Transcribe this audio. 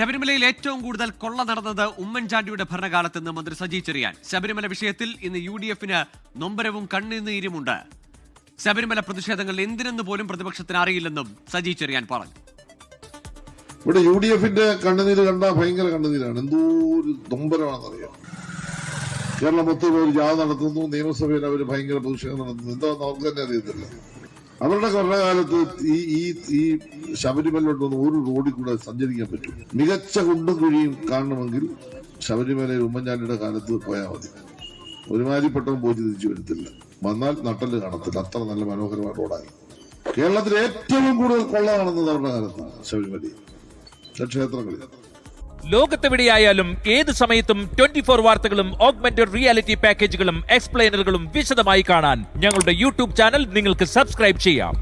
ശബരിമലയിൽ ഏറ്റവും കൂടുതൽ കൊള്ള നടന്നത് ഉമ്മൻചാണ്ടിയുടെ ഭരണകാലത്തെന്ന് മന്ത്രി സജി ചെറിയാൻ. ശബരിമല വിഷയത്തിൽ ഇന്ന് UDF-ന് നൊമ്പരവും കണ്ണുനീരുമുണ്ട്. ശബരിമല പ്രതിഷേധങ്ങൾ എന്തിനെന്ന് പോലും പ്രതിപക്ഷത്തിന് അറിയില്ലെന്നും സജി ചെറിയാൻ പറഞ്ഞു. ഇവിടെ UDF-ന്റെ കണ്ണുനീര് കണ്ടാൽ ഭയങ്കര കണ്ണുനീരാണ്. എന്തോ ഒരു നൊമ്പരമാണെന്നറിയാം. കേരളം മൊത്തം ഒരു ജാഥ നടത്തുന്നു, നിയമസഭയിൽ അവർ ഭയങ്കര പ്രതിഷേധം നടത്തുന്നു. എന്താണെന്ന് അവർക്ക് തന്നെ അറിയത്തില്ല. അവരുടെ ഭരണകാലത്ത് ഈ ശബരിമലയിലൊന്നും ഒരു റോഡിൽ കൂടെ സഞ്ചരിക്കാൻ പറ്റും. മികച്ച കുണ്ടും കുഴിയും കാണണമെങ്കിൽ ശബരിമലയിൽ ഉമ്മൻചാണ്ടിയുടെ കാലത്ത് പോയാൽ മതി. ഒരുമാതിരിപ്പെട്ടവൻ പോയി തിരിച്ചു വരത്തില്ല. വന്നാൽ നട്ടല് കാണത്തില്ല. അത്ര നല്ല മനോഹരമായ റോഡായി. കേരളത്തിൽ ഏറ്റവും കൂടുതൽ കൊള്ള നടന്നത് അവരുടെ കാലത്താണ് ശബരിമലയിൽ, ക്ഷേത്രങ്ങളിൽ. ലോകത്തെവിടെയായാലും ഏത് സമയത്തും 24 വാർത്തകളും ഓഗ്മെന്റഡ് റിയാലിറ്റി പാക്കേജുകളും എക്സ്പ്ലെയിനറുകളും വിശദമായി കാണാൻ ഞങ്ങളുടെ YouTube ചാനൽ നിങ്ങൾക്ക് സബ്സ്ക്രൈബ് ചെയ്യാം.